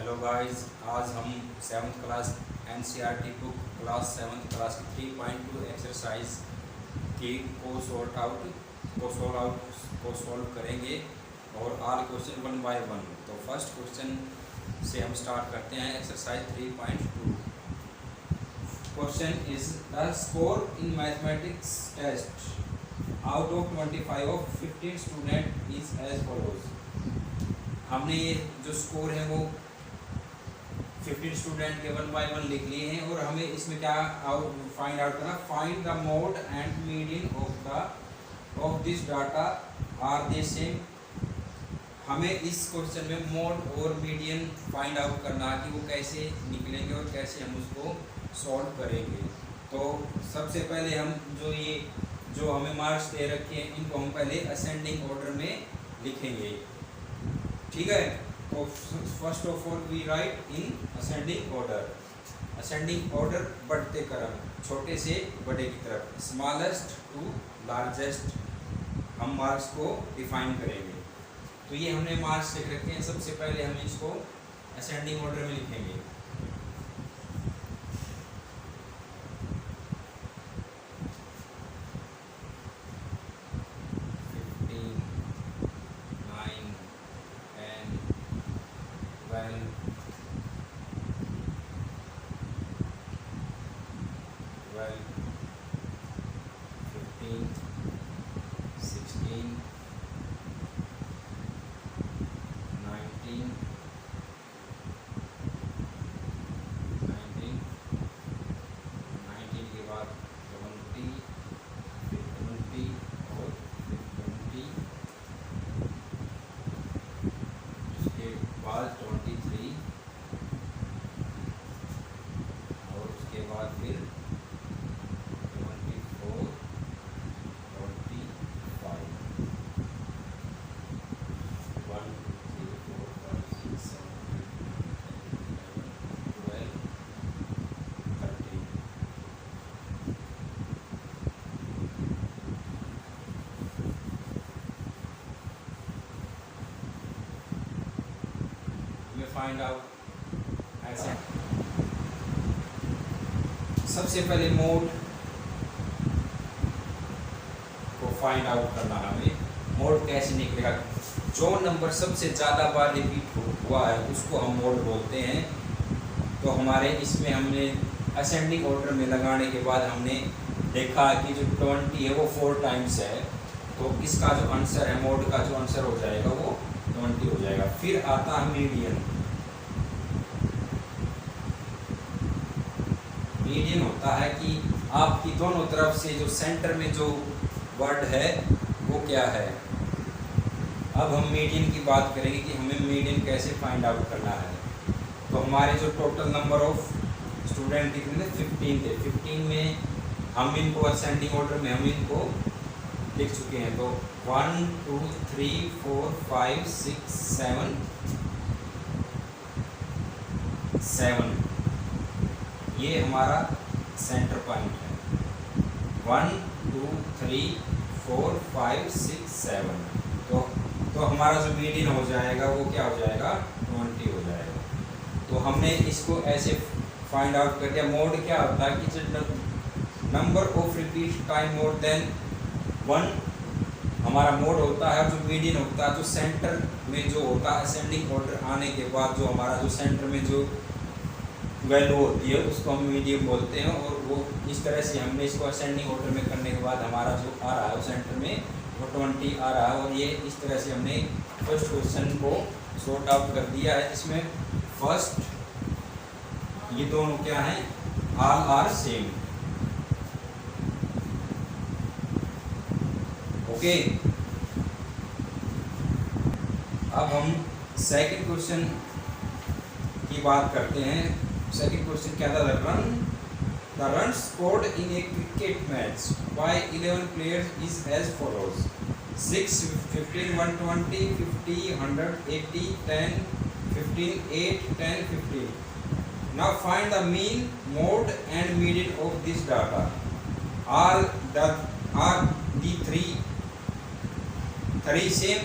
Hello guys, आज हम 7th class NCERT book class 7th class की 3.2 एक्सरसाइज की को सॉल्व करेंगे और ऑल क्वेश्चन 1 बाय 1। तो फर्स्ट क्वेश्चन से हम स्टार्ट करते हैं। Exercise 3.2 question is the score in mathematics test out of 25 of 15 student is as follows. हमने ये जो स्कोर है वो 15 स्टूडेंट के 1 बाय 1 लिख लिए हैं और हमें इसमें क्या फाइंड आउट करना, find the mode and median of this data are they same. हमें इस क्वेश्चन में मोड और मीडियन फाइंड आउट करना है कि वो कैसे निकलेंगे और कैसे हम उसको सॉल्व करेंगे। तो सबसे पहले हम जो हमें मार्क्स दे रखे हैं इनको हम पहले असेंडिंग ऑर्डर में लिखेंगे, ठीक है। तो first of all we write in ascending order बढ़ते क्रम, छोटे से बड़े की तरफ, स्मॉलेस्ट टू लार्जेस्ट हम मार्क्स को डिफाइन करेंगे। तो ये हमने मार्क्स लिख रखे हैं। सबसे पहले हम इसको असेंडिंग ऑर्डर में लिखेंगे। फाइंड आउट ऐसे सबसे पहले मोड को फाइंड आउट करना है हमें। मोड कैसे निकलेगा? जो नंबर सबसे ज़्यादा बार रिपीट हुआ है उसको हम मोड बोलते हैं। तो हमारे इसमें हमने असेंडिंग ऑर्डर में लगाने के बाद हमने देखा कि जो 20 है वो 4 टाइम्स है, तो इसका जो आंसर है, मोड का जो आंसर हो जाएगा वो 20 हो जाएगा। फिर आता है मीडियन। मीडियन होता है कि आपकी दोनों तरफ से जो सेंटर में जो वर्ड है वो क्या है। अब हम मीडियन की बात करेंगे कि हमें मीडियन कैसे फाइंड आउट करना है। तो हमारे जो टोटल नंबर ऑफ स्टूडेंट कितने थे? 15 थे। 15 में हम इनको असेंडिंग ऑर्डर में हम इनको लिख चुके हैं। तो 1 2 3 4 5 6 7 ये हमारा सेंटर पॉइंट है। 1 2 3 4 5 6 7 तो हमारा जो मीडियन हो जाएगा वो क्या हो जाएगा? 20 हो जाएगा। तो हमने इसको ऐसे फाइंड आउट कर दिया। मोड क्या होता है कि जब number of repeat time more than 1 हमारा मोड होता है। जो मीडियन होता है, जो सेंटर में जो होता है, असेंडिंग ऑर्डर आने के बाद जो हमारा जो सेंटर में जो वैल्यू होती है उसको हम मीडियन बोलते हैं। और वो इस तरह से हमने इसको असेंडिंग ऑर्डर में करने के बाद हमारा जो आ रहा है सेंटर में वो 20 आ रहा है। और ये इस तरह से हमने फर्स्ट क्वेश्चन को सॉर्ट आउट कर दिया है। इसमें फर्स्ट ये दोनों क्या हैं? All are same. ओके, अब हम सेकंड क्वेश्चन की बात करते हैं। सेकंड क्वेश्चन क्या था? The run scored in a cricket match by 11 players is as follows: 6 15 120 50 100 80 10 15 8 10 15। Now find the mean, mode and median of this data. Are the three same.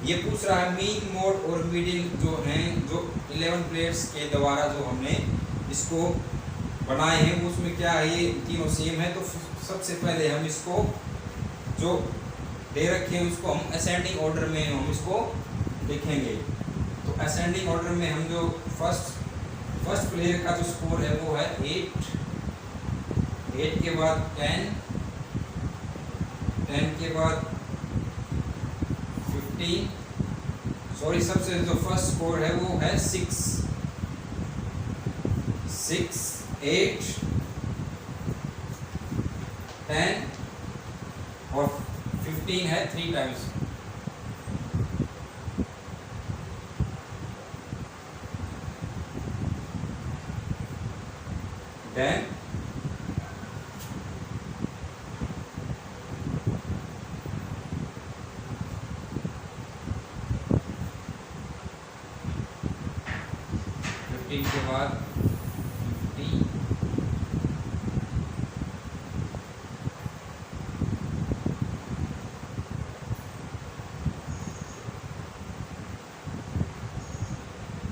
ये पूछ रहा है मीन, मोड और मीडियन जो हैं, जो 11 प्लेयर्स के द्वारा जो हमने इसको बनाए हैं उसमें क्या है, ये तीनों सेम है। तो सबसे पहले हम इसको जो दे रखे हैं उसको हम असेंडिंग ऑर्डर में हम इसको लिखेंगे। तो असेंडिंग ऑर्डर में हम जो फर्स्ट प्लेयर का जो स्कोर है वो है 8 के बाद 10 के बाद 15, सॉरी सबसे जो फर्स्ट स्कोर है वो है 6, 8, 10 और 15 है 3 टाइम्स। देन के बाद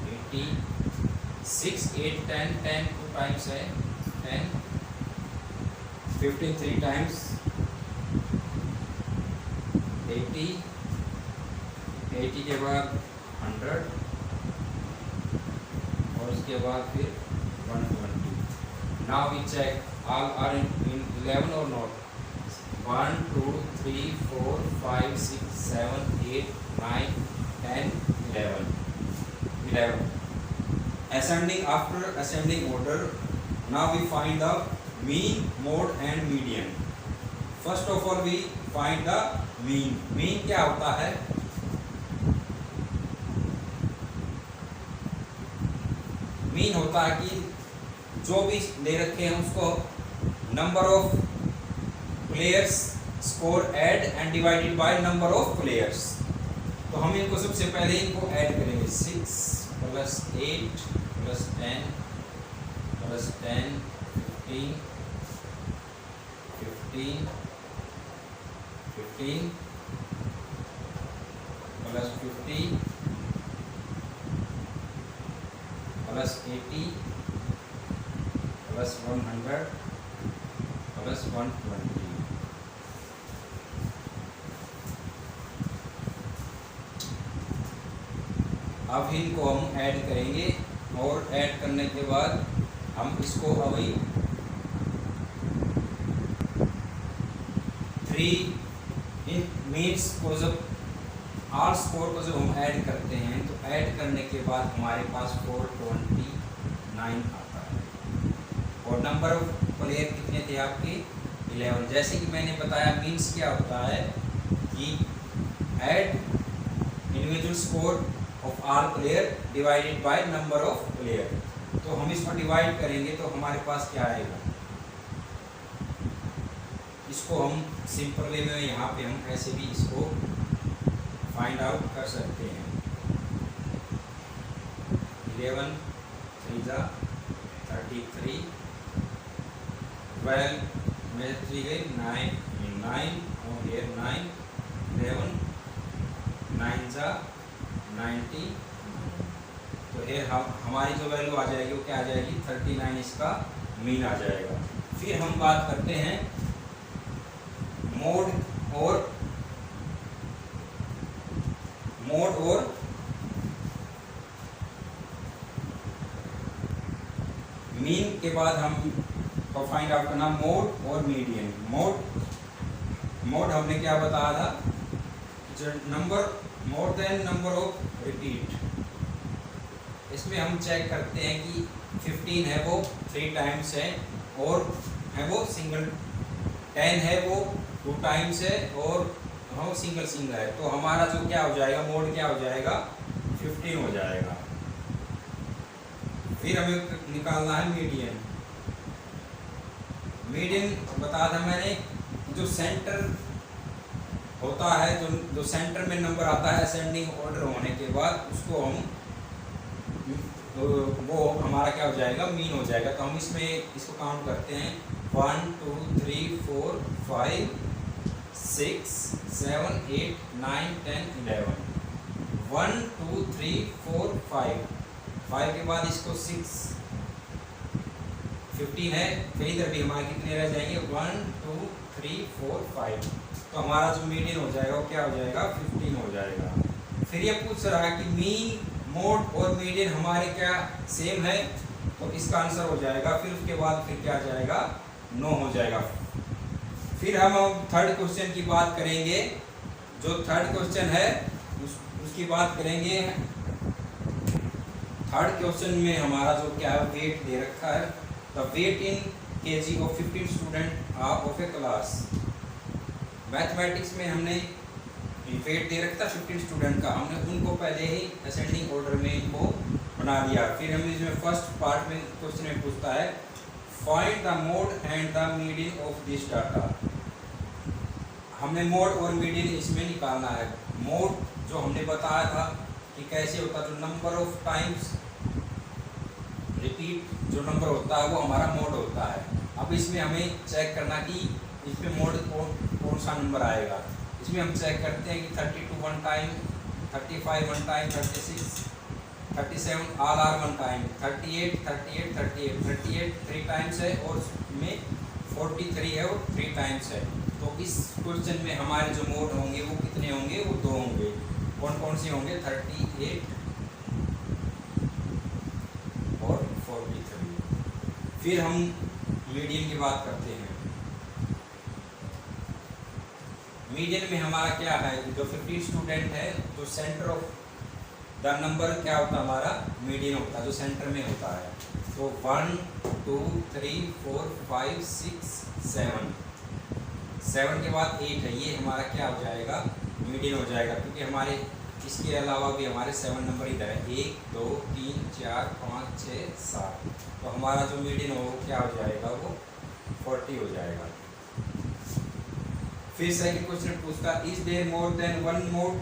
50, 6, 8, 10, 10 2 टाइम्स है 10, 15 3 टाइम्स 80, 80 के बाद 100 और उसके बाद फिर 120। Now we check all are in 11 और not. 1 2 3 4 5 6 7 8 9 10 11 ascending after ascending order. Now we find the mean, mode and median. First of all we find the mean. Mean क्या होता है? मीन होता है कि जो भी दे रखे हैं उसको number of players score add and divided by number of players. तो हम इनको सबसे पहले इनको ऐड करेंगे 6 + 8 + 10 + 10 15 15 15 + 50 + 80 + 100 + 120। अब इनको हम ऐड करेंगे और ऐड करने के बाद हम इसको अभी 3 मीन्स को जब ऑल स्कोर को जब हम ऐड करते हैं तो ऐड करने के बाद हमारे पास 429 आता है। और नंबर ऑफ प्लेयर कितने थे आपके 11। जैसे कि मैंने बताया मीन्स क्या होता है कि add individual score of all player divided by number of player. तो हम इसको डिवाइड करेंगे तो हमारे पास क्या आएगा, इसको हम सिंपल वे में यहाँ पे हम ऐसे भी इसको फाइंड आउट कर सकते हैं। 11 3 33 12 में 3 गई 9 और here 9 11 9 90। तो ये हमारी जो वैल्यू आ जाएगी वो क्या आ जाएगी 39 इसका मीन आ जाएगा। फिर हम बात करते हैं मोड और मीन के बाद हम को फाइंड आउट करना मोड और मीडियन। मोड हमने क्या बताया था, जो number more than number of repeat. इसमें हम चेक करते हैं कि 15 है वो 3 टाइम्स है और है वो सिंगल, 10 है वो 2 टाइम्स है और वो सिंगल है। तो हमारा जो क्या हो जाएगा मोड क्या हो जाएगा 15 हो जाएगा। फिर हमें निकालना है मीडियन। मीडियन बताया था मैंने, जो सेंटर होता है, जो सेंटर में नंबर आता है असेंडिंग ऑर्डर होने के बाद उसको हम वो हमारा क्या हो जाएगा मीन हो जाएगा। तो हम इसमें इसको काउंट करते हैं 1 2 3 4 5 6 7 8 9 10 11 1 2 3 4 5 5 के बाद इसको 6 15 है, फिर इधर भी हमारे कितने रह जाएंगे 1 2 3 4 5। तो हमारा जो मीडियन हो जाएगा वो क्या हो जाएगा 15 हो जाएगा। फिर ये पूछ रहा है कि मीन मोड और मीडियन हमारे क्या सेम है, तो इसका आंसर हो जाएगा, फिर उसके बाद फिर क्या जाएगा 9 हो जाएगा। फिर हम थर्ड क्वेश्चन की बात करेंगे। जो थर्ड क्वेश्चन है उसकी बात करेंगे। थर्ड क्वेश्चन में हमारा जो क्या है वेट दे रखा है, the weight in KG of 15 student of a class. Mathematics में हमने वेट दे रखा था 15 स्टूडेंट का, हमने उनको पहले ही असेंडिंग ऑर्डर में इनको बना दिया। फिर हम इसमें फर्स्ट पार्ट में क्वेश्चन में पूछता है find the mode and the median of this data. हमने मोड और मीडियन इसमें निकालना है। मोड जो हमने बताया था कि कैसे होता है, जो नंबर ऑफ टाइम्स रिपीट जो नंबर होता है वो हमारा मोड होता है। अब इसमें हमें चेक करना कि इसमें मोड कौन सा नंबर आएगा। इसमें हम चेक करते हैं कि 32 one time, 35 one time, 36 37 all are one time, 38 38 38 38 3 times है और उसमें 43 है और 3 टाइम्स है। तो इस क्वेश्चन में हमारे जो मोड होंगे वो कितने होंगे, वो 2 होंगे। कौन कौन से होंगे 38 और 43। फिर हम मीडियन की बात करते हैं। मीडियन में हमारा क्या है, जो 15 स्टूडेंट है, जो सेंटर ऑफ द नंबर क्या होता है हमारा मीडियन होता है, जो सेंटर में होता है। तो 1 2 3 4 5 6 7 के बाद 8 है, ये हमारा क्या हो जाएगा मीडियन हो जाएगा, क्योंकि हमारे इसके अलावा भी हमारे 7 नंबर इधर है, 1 2 3 4 5 6 7। तो हमारा जो मीडियन हो वो क्या हो जाएगा, वो 40 हो जाएगा। फिर सेकंड क्वेश्चन पूछता is there more than one mode.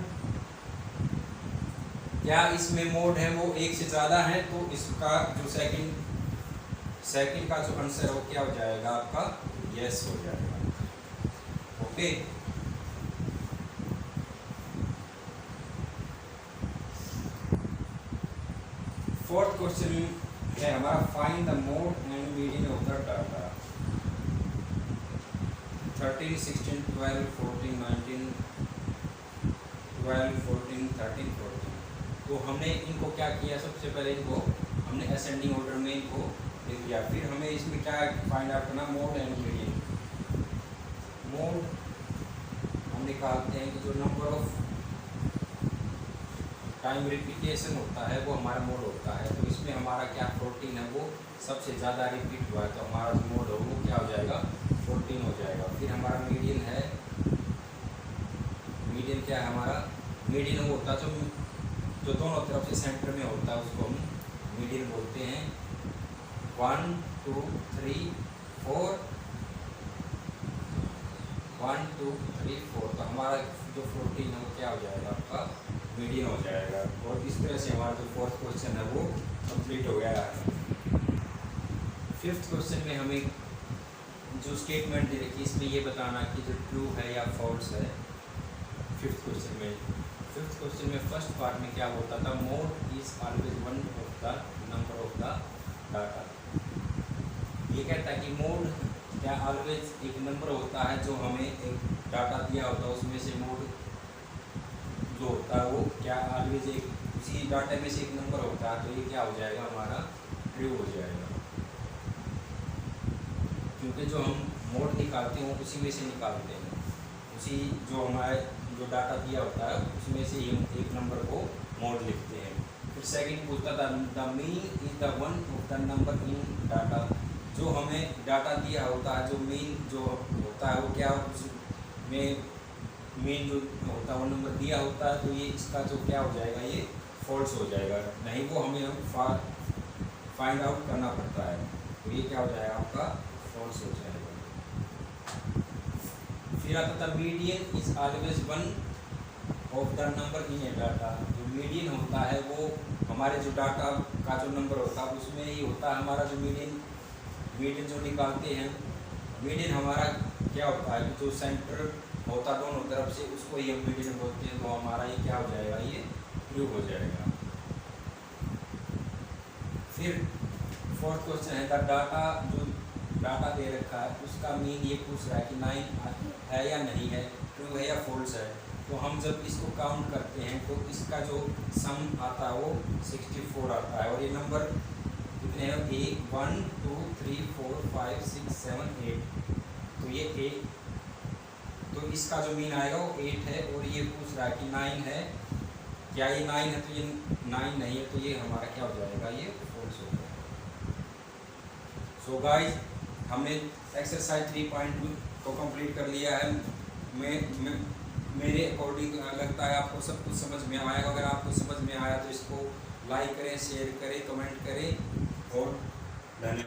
क्या इसमें मोड है वो एक से ज़्यादा है, तो इसका जो सेकंड का जो आंसर है वो क्या हो जाएगा आपका यस हो जाएगा। ओके, फोर्थ क्वेश्चन है हमारा find the mode and median of the data. 13 16 12 14 19 12 14 13 14। तो हमने इनको क्या किया, सबसे पहले इनको हमने असेंडिंग ऑर्डर में इनको लिख दिया। फिर हमें इसमें क्या फाइंड आउट करना, मोड एंड मीडियन। मोड हम निकालते हैं कि जो नंबर ऑफ टाइम रिपीटेशन होता है वो हमारा मोड होता है। तो इसमें हमारा क्या 14 है, वो सबसे ज़्यादा रिपीट हुआ है, तो हमारा जो मोड हो वो क्या हो जाएगा 14 हो जाएगा। फिर हमारा मीडियन है, मीडियन क्या है हमारा, मीडियन वो होता है जो दोनों तरफ से सेंटर में होता है, उसको हम मीडियन बोलते हैं। 1 2 3 4 1 2 3 4। तो हमारा जो 14 है वो क्या हो जाएगा आपका मीडियन हो जाएगा। और इस तरह से हमारा जो फोर्थ क्वेश्चन है वो कंप्लीट हो गया है। फिफ्थ क्वेश्चन में हमें जो स्टेटमेंट दे रखी है इसमें ये बताना कि जो ट्रू है या फॉल्स है। फिफ्थ क्वेश्चन में फर्स्ट पार्ट में क्या होता था, mode is always one of the number of the data. ये कहता है कि मोड क्या ऑलवेज एक नंबर होता है जो हमें एक डाटा दिया होता है, उसमें से मोड जो होता है वो क्या ऑलवेज एक उसी डाटा में से एक नंबर होता है। तो ये क्या हो जाएगा हमारा ट्रू हो जाएगा, क्योंकि जो हम मोड निकालते हैं वो उसी में से निकालते हैं, उसी जो हमारे जो डाटा दिया होता है उसमें से हम एक नंबर को मोड लिखते हैं। फिर सेकंड पूछता था the mean is the one of the number in data. जो हमें डाटा दिया होता है, जो मीन जो होता है वो क्या उसमें मीन जो होता है वो नंबर दिया होता है, तो ये इसका जो क्या हो जाएगा ये फॉल्स हो जाएगा, नहीं वो हमें फाइंड आउट करना पड़ता है। तो ये क्या हो जाएगा आपका फॉल्स हो जाएगा। फिर आता था median is always one of the number in A data. जो मीडियन होता है वो हमारे जो डाटा का जो नंबर होता है उसमें ही होता है हमारा जो मीडियन जो निकालते हैं। मीडियन हमारा क्या होता है कि जो सेंटर होता दोनों तरफ से उसको ही हम मीडियन बोलते हैं। तो हमारा ये क्या हो जाएगा ये ट्रू हो जाएगा। फिर फोर्थ क्वेश्चन है द डाटा, जो डाटा दे रखा है उसका मीन ये पूछ रहा है कि 9 है या नहीं है, ट्रू है या फॉल्स है। तो हम जब इसको काउंट करते हैं तो इसका जो सम आता है वो 64 आता है। और ये नंबर कितने हैं, 1 2 3 4 5 6 7 8, तो ये 8, तो इसका जो मीन आएगा वो 8 है। और ये पूछ रहा है कि 9 है, क्या ये 9 है, तो ये 9 नहीं है, तो ये हमारा क्या हो जाएगा, ये फॉल्स हो जाएगा। सो गाइस, हमने एक्सरसाइज 3.2 को कंप्लीट कर लिया है। मेरे अकॉर्डिंग लगता है आपको सब कुछ समझ में आएगा। अगर आपको समझ में आया तो इसको लाइक करें, शेयर करें, कमेंट करें और धन्यवाद।